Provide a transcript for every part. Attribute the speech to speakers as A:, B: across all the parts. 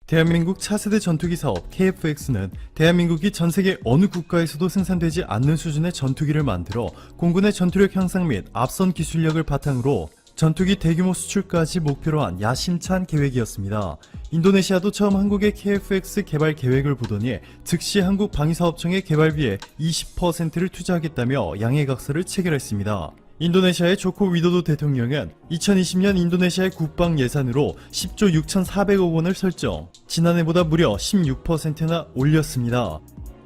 A: 대한민국 차세대 전투기 사업 KF-X는 대한민국이 전세계 어느 국가에서도 생산되지 않는 수준의 전투기를 만들어 공군의 전투력 향상 및 앞선 기술력을 바탕으로 전투기 대규모 수출까지 목표로 한 야심찬 계획이었습니다. 인도네시아도 처음 한국의 KF-X 개발 계획을 보더니 즉시 한국 방위사업청의 개발비의 20%를 투자하겠다며 양해각서를 체결했습니다. 인도네시아의 조코 위도도 대통령은 2020년 인도네시아의 국방 예산으로 10조 6,400억 원을 설정, 지난해보다 무려 16%나 올렸습니다.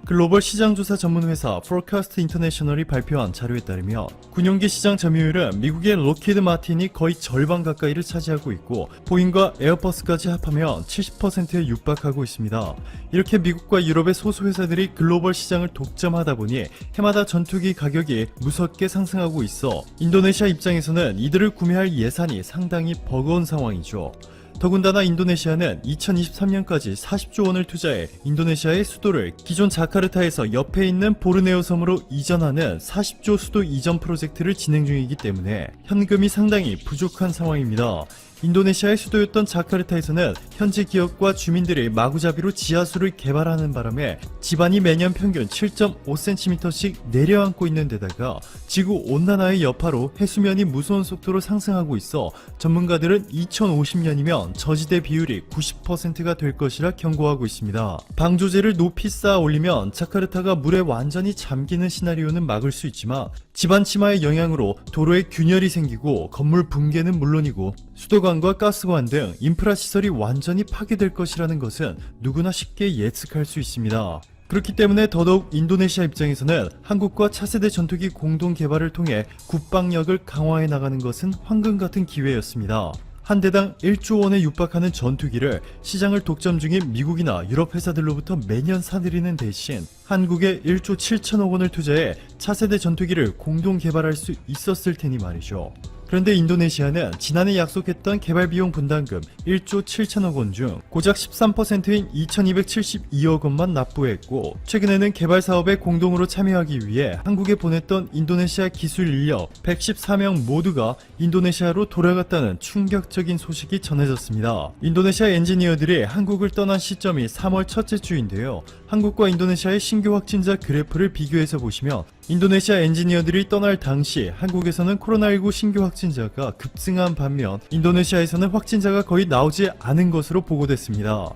A: 글로벌 시장조사 전문회사 Forecast International이 발표한 자료에 따르면 군용기 시장 점유율은 미국의 록히드 마틴이 거의 절반 가까이를 차지하고 있고 보잉과 에어버스까지 합하면 70%에 육박하고 있습니다. 이렇게 미국과 유럽의 소수회사들이 글로벌 시장을 독점하다 보니 해마다 전투기 가격이 무섭게 상승하고 있어 인도네시아 입장에서는 이들을 구매할 예산이 상당히 버거운 상황이죠. 더군다나 인도네시아는 2023년까지 40조 원을 투자해 인도네시아의 수도를 기존 자카르타에서 옆에 있는 보르네오 섬으로 이전하는 40조 수도 이전 프로젝트를 진행 중이기 때문에 현금이 상당히 부족한 상황입니다. 인도네시아의 수도였던 자카르타에서는 현지 기업과 주민들이 마구잡이로 지하수를 개발하는 바람에 지반이 매년 평균 7.5cm씩 내려앉고 있는 데다가 지구 온난화의 여파로 해수면이 무서운 속도로 상승하고 있어 전문가들은 2050년이면 저지대 비율이 90%가 될 것이라 경고하고 있습니다. 방조제를 높이 쌓아 올리면 자카르타가 물에 완전히 잠기는 시나리오는 막을 수 있지만 지반 침하의 영향으로 도로에 균열이 생기고 건물 붕괴는 물론이고 수도관과 가스관 등 인프라 시설이 완전히 파괴될 것이라는 것은 누구나 쉽게 예측할 수 있습니다. 그렇기 때문에 더더욱 인도네시아 입장에서는 한국과 차세대 전투기 공동 개발을 통해 국방력을 강화해 나가는 것은 황금 같은 기회였습니다. 한 대당 1조 원에 육박하는 전투기를 시장을 독점 중인 미국이나 유럽 회사들로부터 매년 사들이는 대신 한국에 1조 7천억 원을 투자해 차세대 전투기를 공동 개발할 수 있었을 테니 말이죠. 그런데 인도네시아는 지난해 약속했던 개발비용 분담금 1조 7천억 원 중 고작 13%인 2272억 원만 납부했고 최근에는 개발 사업에 공동으로 참여하기 위해 한국에 보냈던 인도네시아 기술 인력 114명 모두가 인도네시아로 돌아갔다는 충격적인 소식이 전해졌습니다. 인도네시아 엔지니어들이 한국을 떠난 시점이 3월 첫째 주인데요. 한국과 인도네시아의 신규 확진자 그래프를 비교해서 보시면 인도네시아 엔지니어들이 떠날 당시 한국에서는 코로나19 신규 확진자가 급증한 반면 인도네시아에서는 확진자가 거의 나오지 않은 것으로 보고됐습니다.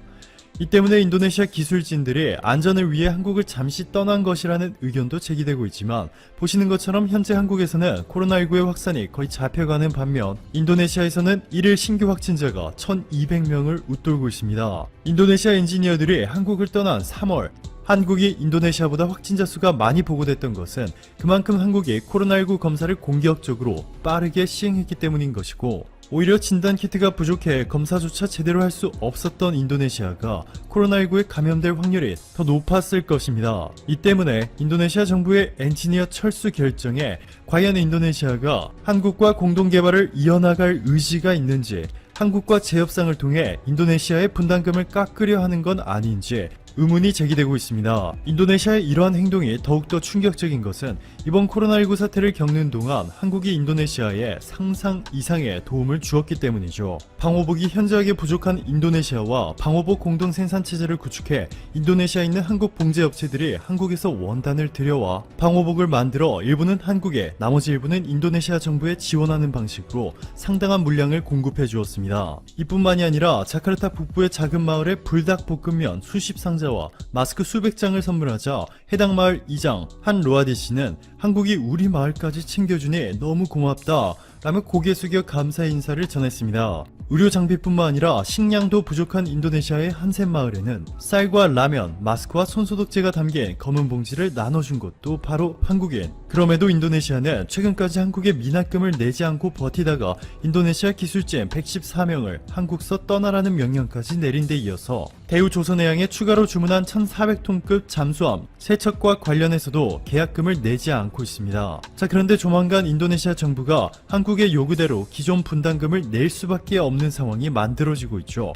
A: 이 때문에 인도네시아 기술진들이 안전을 위해 한국을 잠시 떠난 것이라는 의견도 제기되고 있지만 보시는 것처럼 현재 한국에서는 코로나19의 확산이 거의 잡혀가는 반면 인도네시아에서는 일일 신규 확진자가 1200명을 웃돌고 있습니다. 인도네시아 엔지니어들이 한국을 떠난 3월 한국이 인도네시아보다 확진자 수가 많이 보고됐던 것은 그만큼 한국이 코로나19 검사를 공격적으로 빠르게 시행했기 때문인 것이고 오히려 진단키트가 부족해 검사조차 제대로 할 수 없었던 인도네시아가 코로나19에 감염될 확률이 더 높았을 것입니다. 이 때문에 인도네시아 정부의 엔지니어 철수 결정에 과연 인도네시아가 한국과 공동개발을 이어나갈 의지가 있는지 한국과 재협상을 통해 인도네시아의 분담금을 깎으려 하는 건 아닌지 의문이 제기되고 있습니다. 인도네시아의 이러한 행동이 더욱더 충격적인 것은 이번 코로나19 사태를 겪는 동안 한국이 인도네시아에 상상 이상의 도움을 주었기 때문이죠. 방호복이 현저하게 부족한 인도네시아와 방호복 공동 생산체제를 구축해 인도네시아에 있는 한국 봉제업체들이 한국에서 원단을 들여와 방호복을 만들어 일부는 한국에 나머지 일부는 인도네시아 정부에 지원하는 방식으로 상당한 물량을 공급해 주었습니다. 이뿐만이 아니라 자카르타 북부의 작은 마을에 불닭볶음면 수십 상자 와 마스크 수백 장을 선물하자 해당 마을 이장 한 로아디 씨는 한국이 우리 마을까지 챙겨주니 너무 고맙다 라며 고개 숙여 감사의 인사를 전했습니다. 의료 장비뿐만 아니라 식량도 부족한 인도네시아의 한센 마을에는 쌀과 라면, 마스크와 손소독제가 담긴 검은 봉지를 나눠준 것도 바로 한국인. 그럼에도 인도네시아는 최근까지 한국에 미납금을 내지 않고 버티다가 인도네시아 기술진 114명을 한국서 떠나라는 명령까지 내린 데 이어서 대우조선해양에 추가로 주문한 1400톤급 잠수함 세척과 관련해서도 계약금을 내지 않고 있습니다. 자, 그런데 조만간 인도네시아 정부가 한국의 요구대로 기존 분담금을 낼 수밖에 없는 상황이 만들어지고 있죠.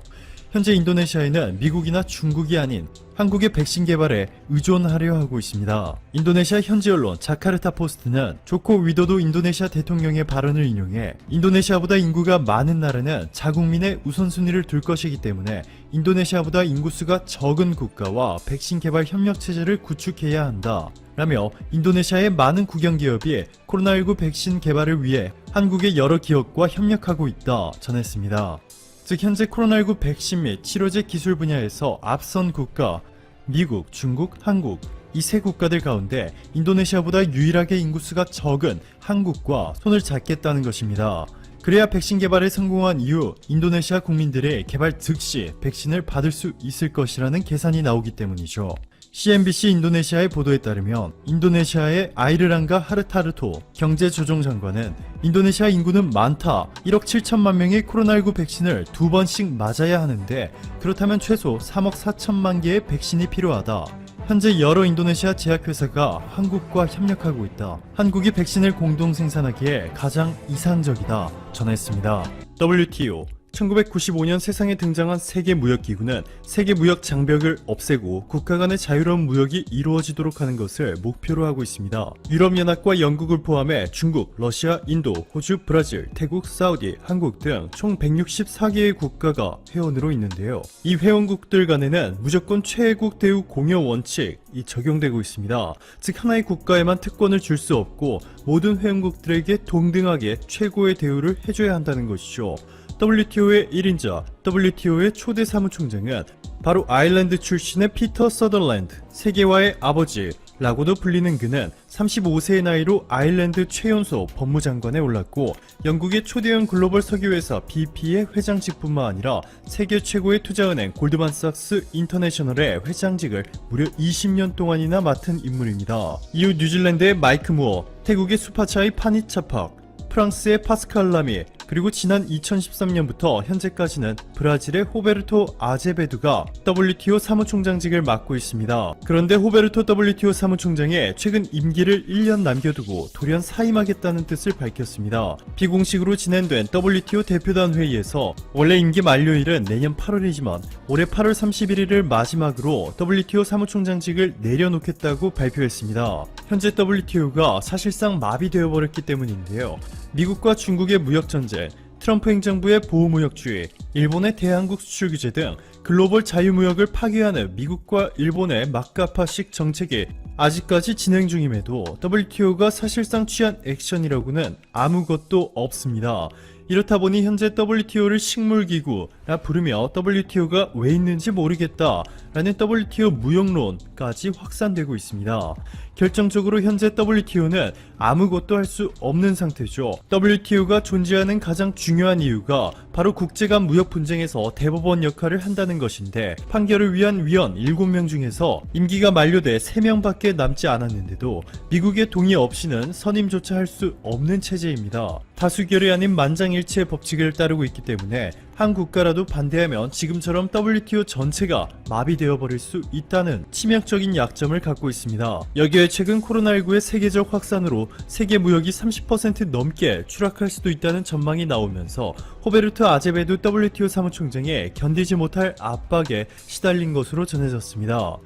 A: 현재 인도네시아에는 미국이나 중국이 아닌 한국의 백신 개발에 의존하려 하고 있습니다. 인도네시아 현지 언론 자카르타 포스트는 조코 위도도 인도네시아 대통령의 발언을 인용해 인도네시아보다 인구가 많은 나라는 자국민의 우선순위를 둘 것이기 때문에 인도네시아보다 인구수가 적은 국가와 백신 개발 협력 체제를 구축해야 한다 라며 인도네시아의 많은 국영기업이 코로나19 백신 개발을 위해 한국의 여러 기업과 협력하고 있다 전했습니다. 즉 현재 코로나19 백신 및 치료제 기술 분야에서 앞선 국가 미국, 중국, 한국 이 세 국가들 가운데 인도네시아보다 유일하게 인구수가 적은 한국과 손을 잡겠다는 것입니다. 그래야 백신 개발에 성공한 이후 인도네시아 국민들이 개발 즉시 백신을 받을 수 있을 것이라는 계산이 나오기 때문이죠. CNBC 인도네시아의 보도에 따르면 인도네시아의 아이르랑가 하르타르토 경제조정장관은 인도네시아 인구는 많다. 1억 7천만 명의 코로나19 백신을 2번씩 맞아야 하는데 그렇다면 최소 3억 4천만 개의 백신이 필요하다. 현재 여러 인도네시아 제약회사가 한국과 협력하고 있다. 한국이 백신을 공동 생산하기에 가장 이상적이다 전했습니다. WTO 1995년 세상에 등장한 세계무역기구는 세계무역 장벽을 없애고 국가 간의 자유로운 무역이 이루어지도록 하는 것을 목표로 하고 있습니다. 유럽연합과 영국을 포함해 중국, 러시아, 인도, 호주, 브라질, 태국, 사우디, 한국 등 총 164개의 국가가 회원으로 있는데요. 이 회원국들 간에는 무조건 최애국 대우 공여 원칙이 적용되고 있습니다. 즉 하나의 국가에만 특권을 줄 수 없고 모든 회원국들에게 동등하게 최고의 대우를 해줘야 한다는 것이죠. WTO의 1인자, WTO의 초대 사무총장은 바로 아일랜드 출신의 피터 서덜랜드, 세계화의 아버지라고도 불리는 그는 35세의 나이로 아일랜드 최연소 법무장관에 올랐고 영국의 초대형 글로벌 석유회사 BP의 회장직뿐만 아니라 세계 최고의 투자은행 골드만삭스 인터내셔널의 회장직을 무려 20년 동안이나 맡은 인물입니다. 이후 뉴질랜드의 마이크 무어, 태국의 수파차이 파닛 차팍, 프랑스의 파스칼 라미, 그리고 지난 2013년부터 현재까지는 브라질의 호베르토 아제베두가 WTO 사무총장직을 맡고 있습니다. 그런데 호베르토 WTO 사무총장이 최근 임기를 1년 남겨두고 돌연 사임하겠다는 뜻을 밝혔습니다. 비공식으로 진행된 WTO 대표단 회의에서 원래 임기 만료일은 내년 8월이지만 올해 8월 31일을 마지막으로 WTO 사무총장직을 내려놓겠다고 발표했습니다. 현재 WTO가 사실상 마비되어 버렸기 때문인데요. 미국과 중국의 무역전쟁, 트럼프 행정부의 보호무역주의, 일본의 대한국 수출 규제 등 글로벌 자유무역을 파괴하는 미국과 일본의 막가파식 정책이 아직까지 진행 중임에도 WTO가 사실상 취한 액션이라고는 아무것도 없습니다. 이렇다 보니 현재 WTO를 식물기구라 부르며 WTO가 왜 있는지 모르겠다 라는 WTO 무용론까지 확산되고 있습니다. 결정적으로 현재 WTO는 아무것도 할 수 없는 상태죠. WTO가 존재하는 가장 중요한 이유가 바로 국제 간 무역 분쟁에서 대법원 역할을 한다는 것인데 판결을 위한 위원 7명 중에서 임기가 만료돼 3명밖에 남지 않았는데도 미국의 동의 없이는 선임조차 할 수 없는 체제입니다. 다수결이 아닌 만장일치의 법칙을 따르고 있기 때문에 한 국가라도 반대하면 지금처럼 WTO 전체가 마비되어 버릴 수 있다는 치명적인 약점을 갖고 있습니다. 여기에 최근 코로나19의 세계적 확산으로 세계 무역이 30% 넘게 추락할 수도 있다는 전망이 나오면서 호베르토 아제베두 WTO 사무총장이 견디지 못할 압박에 시달린 것으로 전해졌습니다.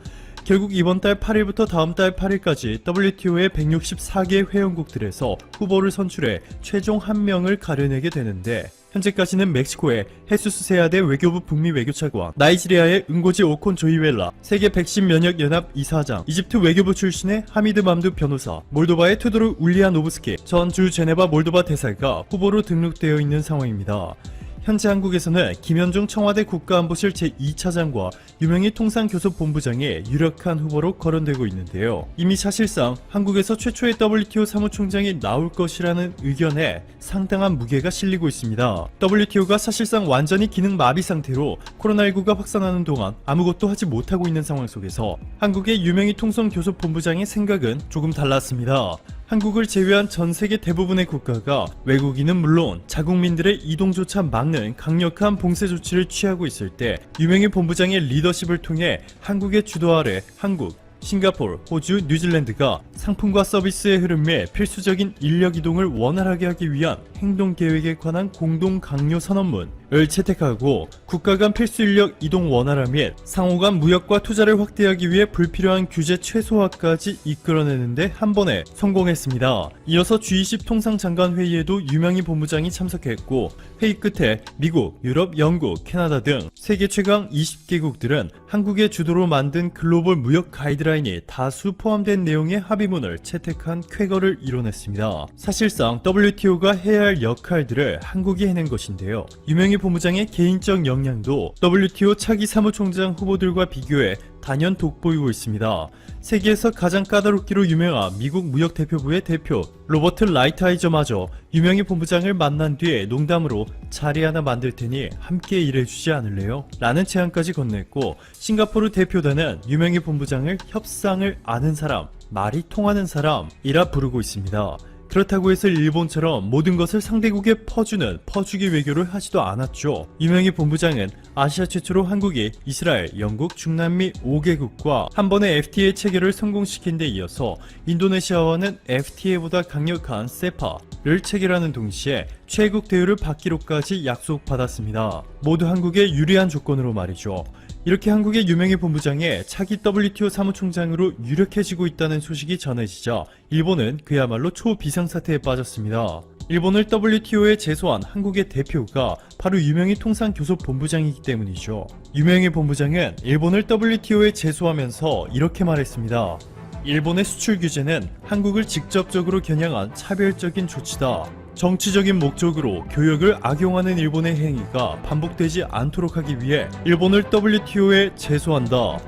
A: 결국 이번 달 8일부터 다음 달 8일까지 WTO의 164개 회원국들에서 후보를 선출해 최종 1명을 가려내게 되는데 현재까지는 멕시코의 헤수스 세아데 외교부 북미 외교차관, 나이지리아의 응고지 오콘 조이웰라, 세계 백신 면역 연합 이사장, 이집트 외교부 출신의 하미드 맘두 변호사, 몰도바의 투도르 울리아노브스키 전 주 제네바 몰도바 대사가 후보로 등록되어 있는 상황입니다. 현재 한국에서는 김현종 청와대 국가안보실 제2차장과 유명희 통상교섭본부장이 유력한 후보로 거론되고 있는데요. 이미 사실상 한국에서 최초의 WTO 사무총장이 나올 것이라는 의견에 상당한 무게가 실리고 있습니다. WTO가 사실상 완전히 기능 마비 상태로 코로나19가 확산하는 동안 아무것도 하지 못하고 있는 상황 속에서 한국의 유명희 통상교섭본부장의 생각은 조금 달랐습니다. 한국을 제외한 전 세계 대부분의 국가가 외국인은 물론 자국민들의 이동조차 막는 강력한 봉쇄 조치를 취하고 있을 때 유명희 본부장의 리더십을 통해 한국의 주도 아래 한국, 싱가포르, 호주, 뉴질랜드가 상품과 서비스의 흐름 및 필수적인 인력 이동을 원활하게 하기 위한 행동 계획에 관한 공동 강요 선언문 을 채택하고 국가 간 필수 인력 이동 원활화 및 상호 간 무역과 투자를 확대하기 위해 불필요한 규제 최소화까지 이끌어내는데 한 번에 성공했습니다. 이어서 G20 통상장관 회의에도 유명희 본부장이 참석했고 회의 끝에 미국, 유럽, 영국, 캐나다 등 세계 최강 20개국들은 한국의 주도로 만든 글로벌 무역 가이드라인이 다수 포함된 내용의 합의문을 채택한 쾌거를 이뤄냈습니다. 사실상 WTO가 해야 할 역할들을 한국이 해낸 것인데요. 유명희 본부장의 개인적 역량도 WTO 차기 사무총장 후보들과 비교해 단연 돋보이고 있습니다. 세계에서 가장 까다롭기로 유명한 미국 무역대표부의 대표 로버트 라이트하이저마저 유명희 본부장을 만난 뒤에 농담으로 자리 하나 만들 테니 함께 일해주지 않을래요? 라는 제안까지 건넸고 싱가포르 대표단은 유명희 본부장을 협상을 아는 사람, 말이 통하는 사람이라 부르고 있습니다. 그렇다고 해서 일본처럼 모든 것을 상대국에 퍼주는 퍼주기 외교를 하지도 않았죠. 유명희 본부장은 아시아 최초로 한국이 이스라엘, 영국, 중남미 5개국과 한 번에 FTA 체결을 성공시킨 데 이어서 인도네시아와는 FTA보다 강력한 세파를 체결하는 동시에 최국 대우를 받기로까지 약속받았습니다. 모두 한국에 유리한 조건으로 말이죠. 이렇게 한국의 유명희 본부장의 차기 WTO 사무총장으로 유력해지고 있다는 소식이 전해지자 일본은 그야말로 초비상사태에 빠졌습니다. 일본을 WTO에 제소한 한국의 대표가 바로 유명희 통상교섭본부장이기 때문이죠. 유명희 본부장은 일본을 WTO에 제소하면서 이렇게 말했습니다. 일본의 수출 규제는 한국을 직접적으로 겨냥한 차별적인 조치다. 정치적인 목적으로 교역을 악용하는 일본의 행위가 반복되지 않도록 하기 위해 일본을 WTO에 제소한다.